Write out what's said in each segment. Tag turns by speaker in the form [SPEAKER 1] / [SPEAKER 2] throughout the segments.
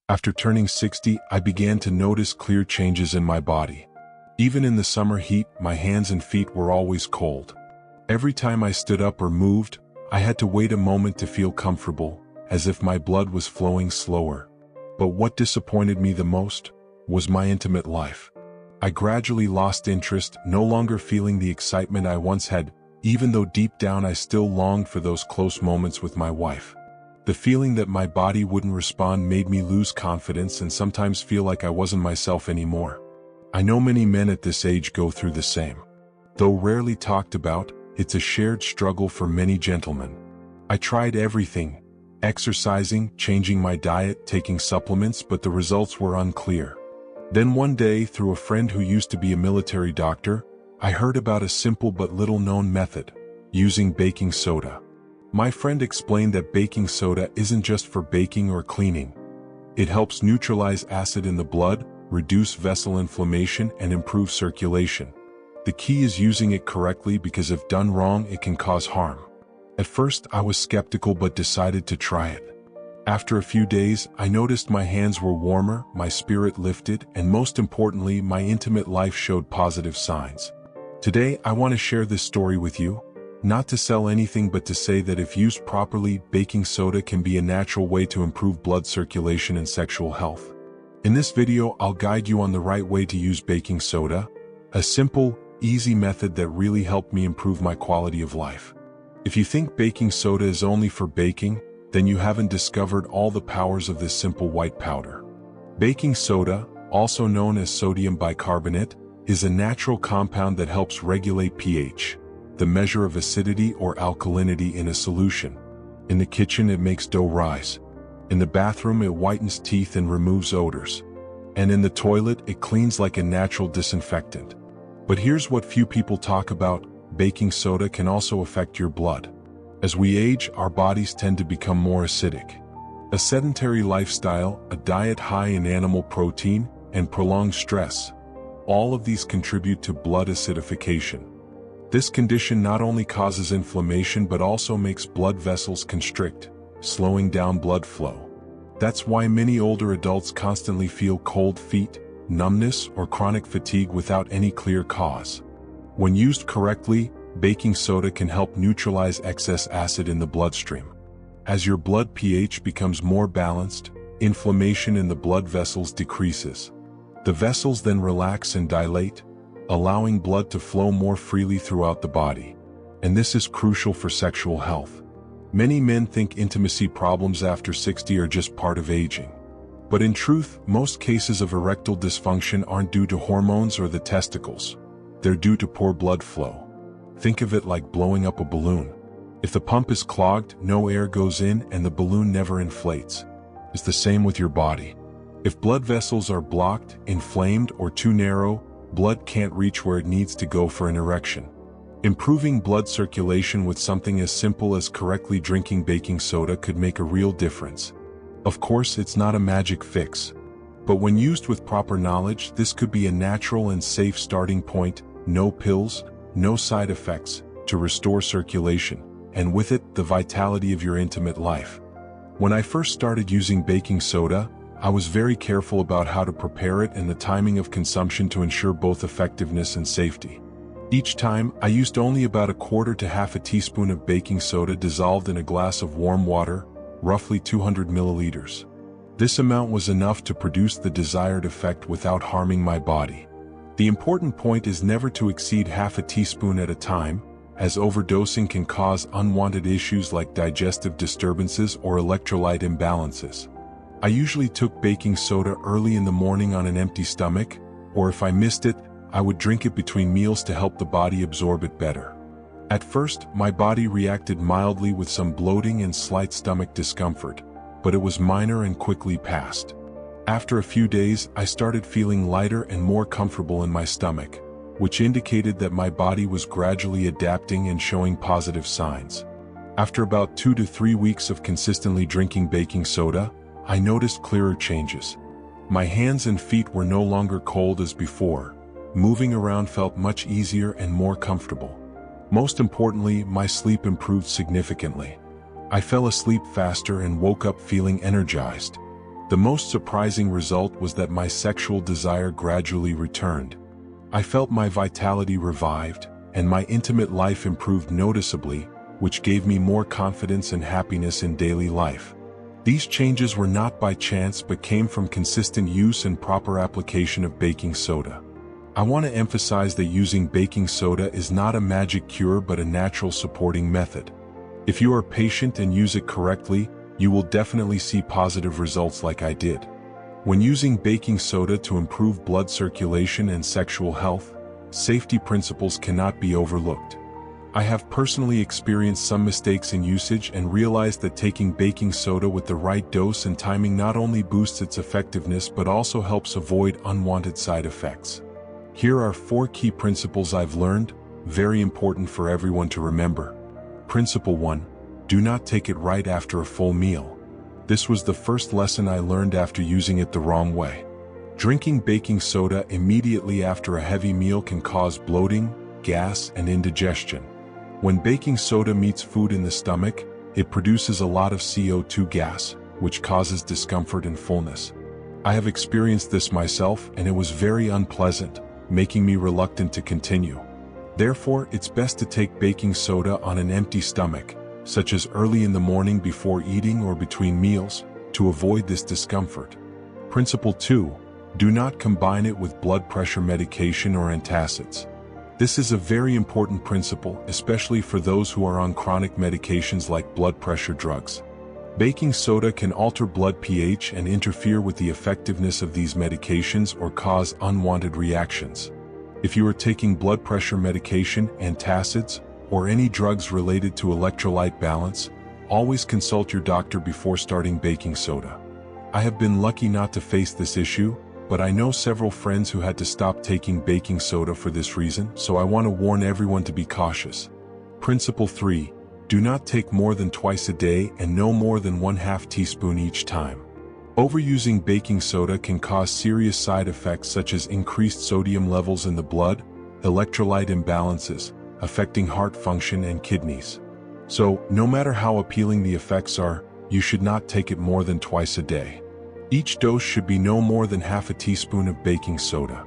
[SPEAKER 1] After turning 60, I began to notice clear changes in my body. Even in the summer heat, my hands and feet were always cold. Every time I stood up or moved, I had to wait a moment to feel comfortable, as if my blood was flowing slower. But what disappointed me the most was my intimate life. I gradually lost interest, no longer feeling the excitement I once had, even though deep down I still longed for those close moments with my wife. The feeling that my body wouldn't respond made me lose confidence and sometimes feel like I wasn't myself anymore. I know many men at this age go through the same. Though rarely talked about, it's a shared struggle for many gentlemen. I tried everything: exercising, changing my diet, taking supplements, but the results were unclear. Then one day, through a friend who used to be a military doctor, I heard about a simple but little-known method: using baking soda. My friend explained that baking soda isn't just for baking or cleaning. It helps neutralize acid in the blood, reduce vessel inflammation, and improve circulation. The key is using it correctly, because if done wrong, it can cause harm. At first, I was skeptical but decided to try it. After a few days, I noticed my hands were warmer, my spirit lifted, and most importantly, my intimate life showed positive signs. Today, I want to share this story with you. Not to sell anything, but to say that if used properly, baking soda can be a natural way to improve blood circulation and sexual health. In this video, I'll guide you on the right way to use baking soda, a simple, easy method that really helped me improve my quality of life. If you think baking soda is only for baking, then you haven't discovered all the powers of this simple white powder. Baking soda, also known as sodium bicarbonate, is a natural compound that helps regulate pH, the measure of acidity or alkalinity in a solution. In the kitchen, it makes dough rise. In the bathroom, it whitens teeth and removes odors. And in the toilet, it cleans like a natural disinfectant. But here's what few people talk about: baking soda can also affect your blood. As we age, our bodies tend to become more acidic. A sedentary lifestyle, a diet high in animal protein, and prolonged stress, all of these contribute to blood acidification. This condition not only causes inflammation but also makes blood vessels constrict, slowing down blood flow. That's why many older adults constantly feel cold feet, numbness, or chronic fatigue without any clear cause. When used correctly, baking soda can help neutralize excess acid in the bloodstream. As your blood pH becomes more balanced, inflammation in the blood vessels decreases. The vessels then relax and dilate, allowing blood to flow more freely throughout the body. And this is crucial for sexual health. Many men think intimacy problems after 60 are just part of aging. But in truth, most cases of erectile dysfunction aren't due to hormones or the testicles. They're due to poor blood flow. Think of it like blowing up a balloon. If the pump is clogged, no air goes in and the balloon never inflates. It's the same with your body. If blood vessels are blocked, inflamed, or too narrow, blood can't reach where it needs to go for an erection. Improving blood circulation with something as simple as correctly drinking baking soda could make a real difference. Of course, it's not a magic fix. But when used with proper knowledge, this could be a natural and safe starting point: no pills, no side effects, to restore circulation, and with it, the vitality of your intimate life. When I first started using baking soda, I was very careful about how to prepare it and the timing of consumption to ensure both effectiveness and safety. Each time, I used only about 1/4 to half a teaspoon of baking soda dissolved in a glass of warm water, roughly 200 milliliters. This amount was enough to produce the desired effect without harming my body. The important point is never to exceed half a teaspoon at a time, as overdosing can cause unwanted issues like digestive disturbances or electrolyte imbalances. I usually took baking soda early in the morning on an empty stomach, or if I missed it, I would drink it between meals to help the body absorb it better. At first, my body reacted mildly with some bloating and slight stomach discomfort, but it was minor and quickly passed. After a few days, I started feeling lighter and more comfortable in my stomach, which indicated that my body was gradually adapting and showing positive signs. After about 2 to 3 weeks of consistently drinking baking soda, I noticed clearer changes. My hands and feet were no longer cold as before. Moving around felt much easier and more comfortable. Most importantly, my sleep improved significantly. I fell asleep faster and woke up feeling energized. The most surprising result was that my sexual desire gradually returned. I felt my vitality revived, and my intimate life improved noticeably, which gave me more confidence and happiness in daily life. These changes were not by chance but came from consistent use and proper application of baking soda. I want to emphasize that using baking soda is not a magic cure but a natural supporting method. If you are patient and use it correctly, you will definitely see positive results like I did. When using baking soda to improve blood circulation and sexual health, safety principles cannot be overlooked. I have personally experienced some mistakes in usage and realized that taking baking soda with the right dose and timing not only boosts its effectiveness but also helps avoid unwanted side effects. Here are 4 key principles I've learned, very important for everyone to remember. Principle 1. Do not take it right after a full meal. This was the first lesson I learned after using it the wrong way. Drinking baking soda immediately after a heavy meal can cause bloating, gas, and indigestion. When baking soda meets food in the stomach, it produces a lot of CO2 gas, which causes discomfort and fullness. I have experienced this myself and it was very unpleasant, making me reluctant to continue. Therefore, it's best to take baking soda on an empty stomach, such as early in the morning before eating or between meals, to avoid this discomfort. Principle 2. Do not combine it with blood pressure medication or antacids. This is a very important principle, especially for those who are on chronic medications like blood pressure drugs. Baking soda can alter blood pH and interfere with the effectiveness of these medications or cause unwanted reactions. If you are taking blood pressure medication, antacids, or any drugs related to electrolyte balance, always consult your doctor before starting baking soda. I have been lucky not to face this issue, but I know several friends who had to stop taking baking soda for this reason, so I want to warn everyone to be cautious. Principle 3. Do not take more than twice a day and no more than 1/2 teaspoon each time. Overusing baking soda can cause serious side effects such as increased sodium levels in the blood, electrolyte imbalances, affecting heart function and kidneys. So, no matter how appealing the effects are, you should not take it more than twice a day. Each dose should be no more than 1/2 teaspoon of baking soda.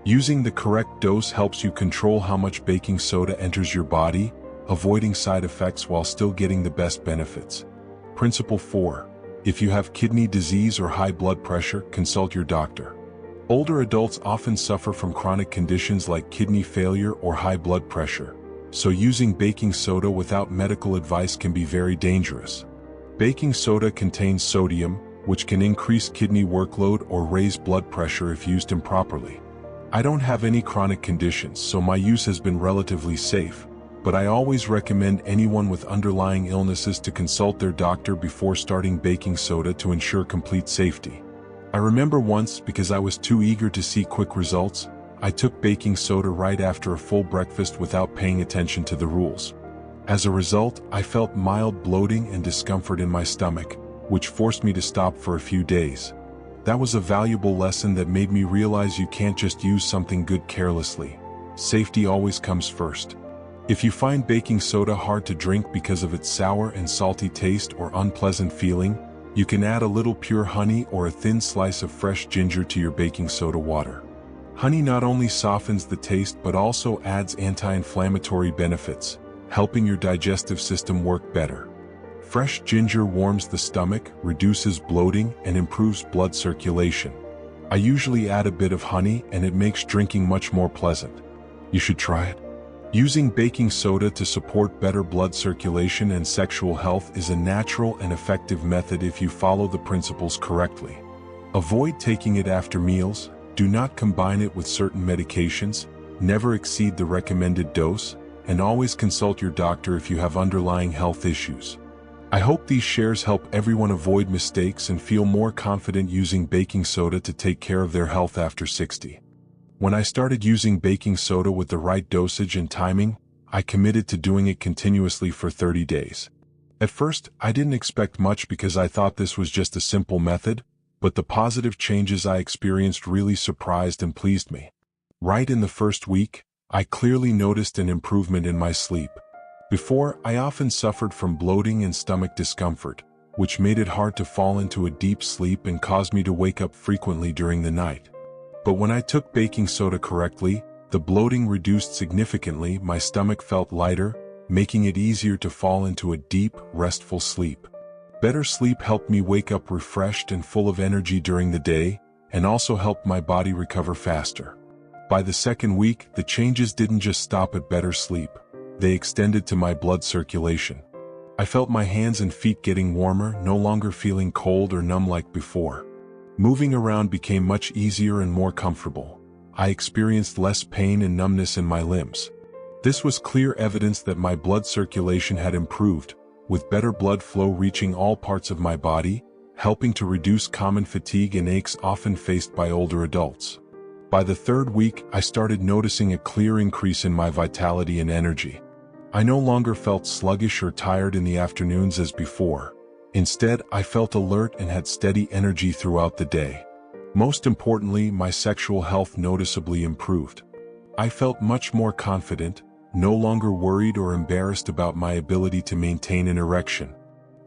[SPEAKER 1] Using the correct dose helps you control how much baking soda enters your body, avoiding side effects while still getting the best benefits. Principle 4. If you have kidney disease or high blood pressure, consult your doctor. Older adults often suffer from chronic conditions like kidney failure or high blood pressure, so using baking soda without medical advice can be very dangerous. Baking soda contains sodium, which can increase kidney workload or raise blood pressure if used improperly. I don't have any chronic conditions, so my use has been relatively safe, but I always recommend anyone with underlying illnesses to consult their doctor before starting baking soda to ensure complete safety. I remember once, because I was too eager to see quick results, I took baking soda right after a full breakfast without paying attention to the rules. As a result, I felt mild bloating and discomfort in my stomach, which forced me to stop for a few days. That was a valuable lesson that made me realize you can't just use something good carelessly. Safety always comes first. If you find baking soda hard to drink because of its sour and salty taste or unpleasant feeling, you can add a little pure honey or a thin slice of fresh ginger to your baking soda water. Honey not only softens the taste but also adds anti-inflammatory benefits, helping your digestive system work better. Fresh ginger warms the stomach, reduces bloating, and improves blood circulation. I usually add a bit of honey and it makes drinking much more pleasant. You should try it. Using baking soda to support better blood circulation and sexual health is a natural and effective method if you follow the principles correctly. Avoid taking it after meals, do not combine it with certain medications, never exceed the recommended dose, and always consult your doctor if you have underlying health issues. I hope these shares help everyone avoid mistakes and feel more confident using baking soda to take care of their health after 60. When I started using baking soda with the right dosage and timing, I committed to doing it continuously for 30 days. At first, I didn't expect much because I thought this was just a simple method, but the positive changes I experienced really surprised and pleased me. Right in the first week, I clearly noticed an improvement in my sleep. Before, I often suffered from bloating and stomach discomfort, which made it hard to fall into a deep sleep and caused me to wake up frequently during the night. But when I took baking soda correctly, the bloating reduced significantly, my stomach felt lighter, making it easier to fall into a deep, restful sleep. Better sleep helped me wake up refreshed and full of energy during the day, and also helped my body recover faster. By the second week, the changes didn't just stop at better sleep. They extended to my blood circulation. I felt my hands and feet getting warmer, no longer feeling cold or numb like before. Moving around became much easier and more comfortable. I experienced less pain and numbness in my limbs. This was clear evidence that my blood circulation had improved, with better blood flow reaching all parts of my body, helping to reduce common fatigue and aches often faced by older adults. By the third week, I started noticing a clear increase in my vitality and energy. I no longer felt sluggish or tired in the afternoons as before. Instead, I felt alert and had steady energy throughout the day. Most importantly, my sexual health noticeably improved. I felt much more confident, no longer worried or embarrassed about my ability to maintain an erection.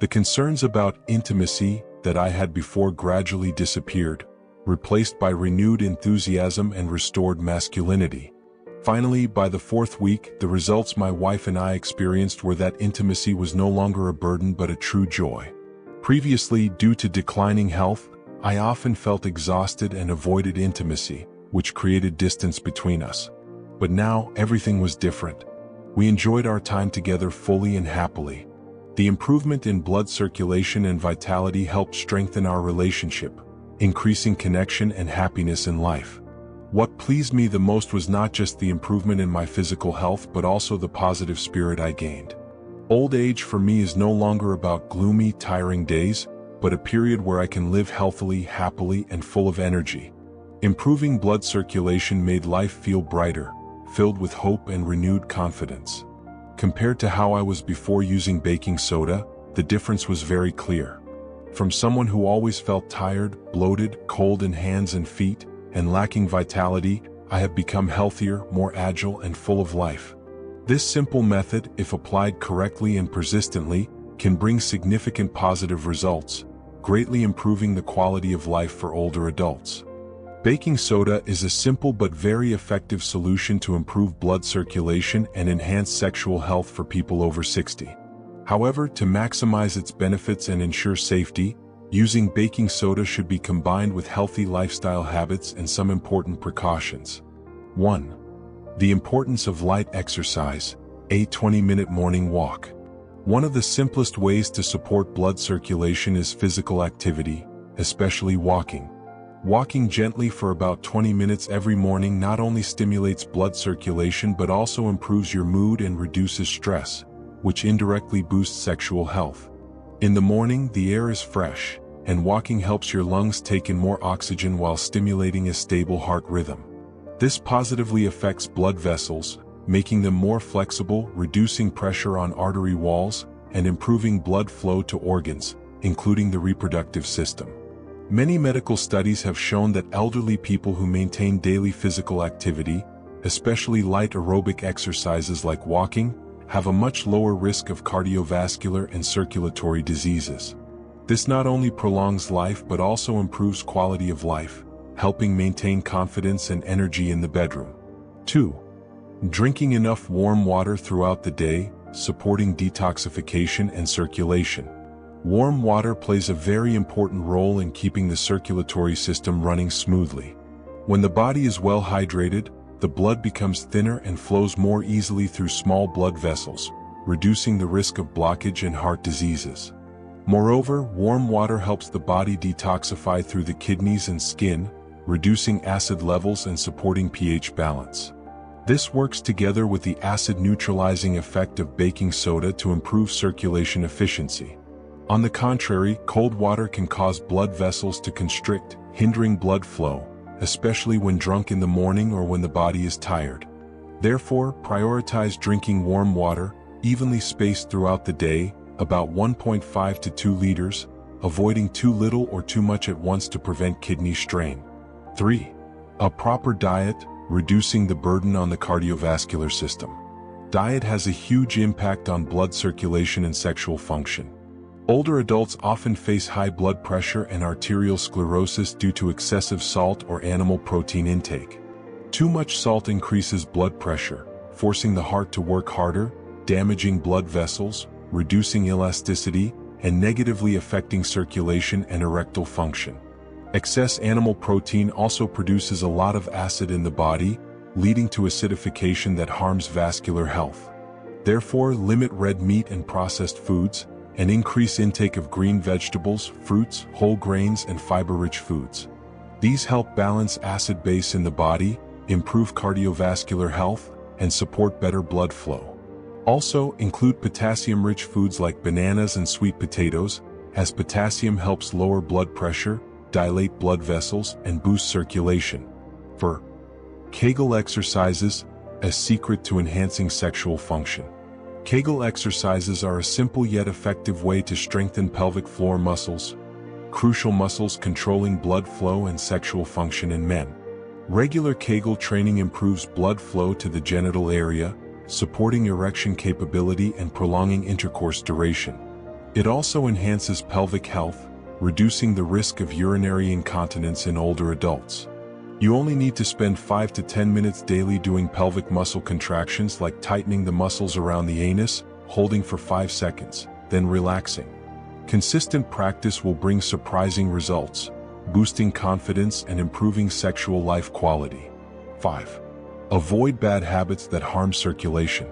[SPEAKER 1] The concerns about intimacy that I had before gradually disappeared, replaced by renewed enthusiasm and restored masculinity. Finally, by the fourth week, the results my wife and I experienced were that intimacy was no longer a burden but a true joy. Previously, due to declining health, I often felt exhausted and avoided intimacy, which created distance between us. But now, everything was different. We enjoyed our time together fully and happily. The improvement in blood circulation and vitality helped strengthen our relationship, increasing connection and happiness in life. What pleased me the most was not just the improvement in my physical health but also the positive spirit I gained. Old age for me is no longer about gloomy, tiring days, but a period where I can live healthily, happily, and full of energy. Improving blood circulation made life feel brighter, filled with hope and renewed confidence. Compared to how I was before using baking soda, the difference was very clear. From someone who always felt tired, bloated, cold in hands and feet, and lacking vitality, I have become healthier, more agile, and full of life. This simple method, if applied correctly and persistently, can bring significant positive results, greatly improving the quality of life for older adults. Baking soda is a simple but very effective solution to improve blood circulation and enhance sexual health for people over 60. However, to maximize its benefits and ensure safety, using baking soda should be combined with healthy lifestyle habits and some important precautions. 1. The importance of light exercise, a 20-minute morning walk. One of the simplest ways to support blood circulation is physical activity, especially walking. Walking gently for about 20 minutes every morning not only stimulates blood circulation but also improves your mood and reduces stress, which indirectly boosts sexual health. In the morning, the air is fresh, and walking helps your lungs take in more oxygen while stimulating a stable heart rhythm. This positively affects blood vessels, making them more flexible, reducing pressure on artery walls, and improving blood flow to organs, including the reproductive system. Many medical studies have shown that elderly people who maintain daily physical activity, especially light aerobic exercises like walking, have a much lower risk of cardiovascular and circulatory diseases. This not only prolongs life but also improves quality of life, helping maintain confidence and energy in the bedroom. 2. Drinking enough warm water throughout the day, supporting detoxification and circulation. Warm water plays a very important role in keeping the circulatory system running smoothly. When the body is well hydrated, the blood becomes thinner and flows more easily through small blood vessels, reducing the risk of blockage and heart diseases. Moreover, warm water helps the body detoxify through the kidneys and skin, reducing acid levels and supporting pH balance. This works together with the acid-neutralizing effect of baking soda to improve circulation efficiency. On the contrary, cold water can cause blood vessels to constrict, hindering blood flow, especially when drunk in the morning or when the body is tired. Therefore, prioritize drinking warm water, evenly spaced throughout the day, about 1.5 to 2 liters, avoiding too little or too much at once to prevent kidney strain. 3. A proper diet, reducing the burden on the cardiovascular system. Diet has a huge impact on blood circulation and sexual function. Older adults often face high blood pressure and arterial sclerosis due to excessive salt or animal protein intake. Too much salt increases blood pressure, forcing the heart to work harder, damaging blood vessels, reducing elasticity, and negatively affecting circulation and erectile function. Excess animal protein also produces a lot of acid in the body, leading to acidification that harms vascular health. Therefore, limit red meat and processed foods, and increase intake of green vegetables, fruits, whole grains, and fiber-rich foods. These help balance acid base in the body, improve cardiovascular health, and support better blood flow. Also, include potassium-rich foods like bananas and sweet potatoes, as potassium helps lower blood pressure, dilate blood vessels, and boost circulation. For Kegel exercises, a secret to enhancing sexual function. Kegel exercises are a simple yet effective way to strengthen pelvic floor muscles, crucial muscles controlling blood flow and sexual function in men. Regular Kegel training improves blood flow to the genital area, supporting erection capability and prolonging intercourse duration. It also enhances pelvic health, reducing the risk of urinary incontinence in older adults. You only need to spend 5 to 10 minutes daily doing pelvic muscle contractions like tightening the muscles around the anus, holding for 5 seconds, then relaxing. Consistent practice will bring surprising results, boosting confidence and improving sexual life quality. 5. Avoid bad habits that harm circulation.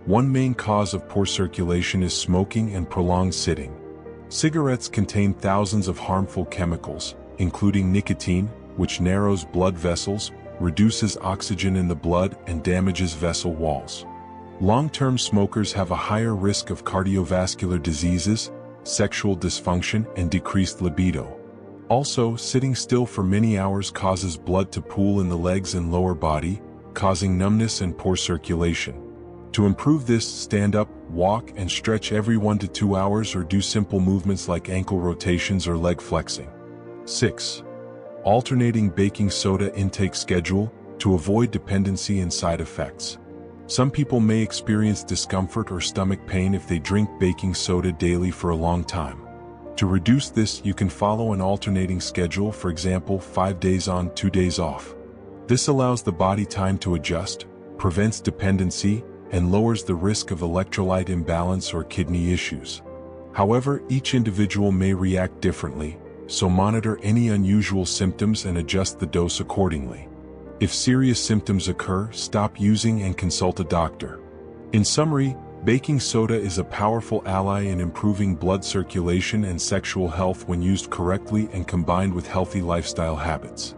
[SPEAKER 1] One main cause of poor circulation is smoking and prolonged sitting. Cigarettes contain thousands of harmful chemicals, including nicotine, which narrows blood vessels, reduces oxygen in the blood, and damages vessel walls. Long-term smokers have a higher risk of cardiovascular diseases, sexual dysfunction, and decreased libido. Also, sitting still for many hours causes blood to pool in the legs and lower body, causing numbness and poor circulation. To improve this, stand up, walk, and stretch every 1 to 2 hours or do simple movements like ankle rotations or leg flexing. 6. Alternating baking soda intake schedule to avoid dependency and side effects. Some people may experience discomfort or stomach pain if they drink baking soda daily for a long time. To reduce this, you can follow an alternating schedule, for example, 5 days on, 2 days off. This allows the body time to adjust, prevents dependency, and lowers the risk of electrolyte imbalance or kidney issues. However, each individual may react differently, so monitor any unusual symptoms and adjust the dose accordingly. If serious symptoms occur, stop using and consult a doctor. In summary, baking soda is a powerful ally in improving blood circulation and sexual health when used correctly and combined with healthy lifestyle habits.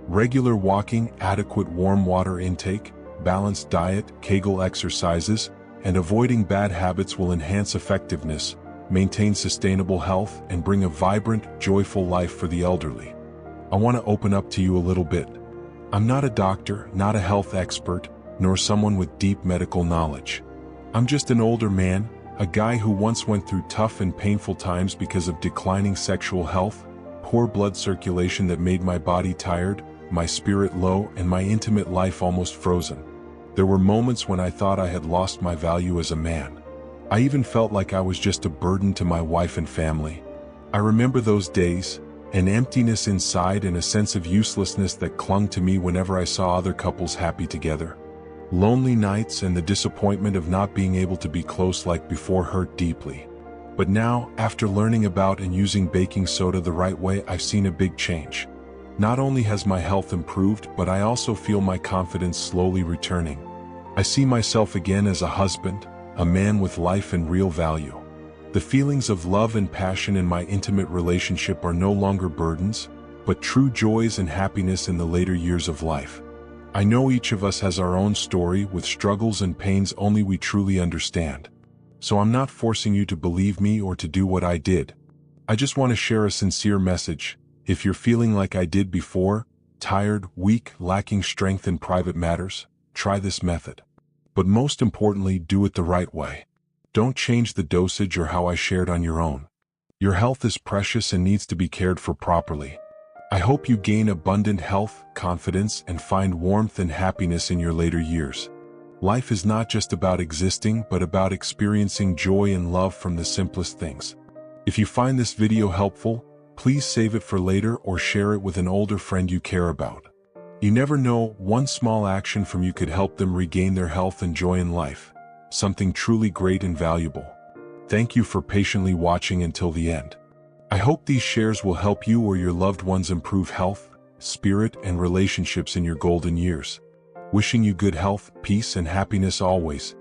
[SPEAKER 1] Regular walking, adequate warm water intake, balanced diet, Kegel exercises, and avoiding bad habits will enhance effectiveness, maintain sustainable health, and bring a vibrant, joyful life for the elderly. I want to open up to you a little bit. I'm not a doctor, not a health expert, nor someone with deep medical knowledge. I'm just an older man, a guy who once went through tough and painful times because of declining sexual health, poor blood circulation that made my body tired, my spirit low, and my intimate life almost frozen. There were moments when I thought I had lost my value as a man. I even felt like I was just a burden to my wife and family. I remember those days, an emptiness inside and a sense of uselessness that clung to me whenever I saw other couples happy together. Lonely nights and the disappointment of not being able to be close like before hurt deeply. But now, after learning about and using baking soda the right way, I've seen a big change. Not only has my health improved, but I also feel my confidence slowly returning. I see myself again as a husband, a man with life and real value. The feelings of love and passion in my intimate relationship are no longer burdens, but true joys and happiness in the later years of life. I know each of us has our own story with struggles and pains only we truly understand. So I'm not forcing you to believe me or to do what I did. I just want to share a sincere message. If you're feeling like I did before, tired, weak, lacking strength in private matters, try this method. But most importantly, do it the right way. Don't change the dosage or how I shared on your own. Your health is precious and needs to be cared for properly. I hope you gain abundant health, confidence, and find warmth and happiness in your later years. Life is not just about existing, but about experiencing joy and love from the simplest things. If you find this video helpful, please save it for later or share it with an older friend you care about. You never know, one small action from you could help them regain their health and joy in life. Something truly great and valuable. Thank you for patiently watching until the end. I hope these shares will help you or your loved ones improve health, spirit, and relationships in your golden years. Wishing you good health, peace, and happiness always.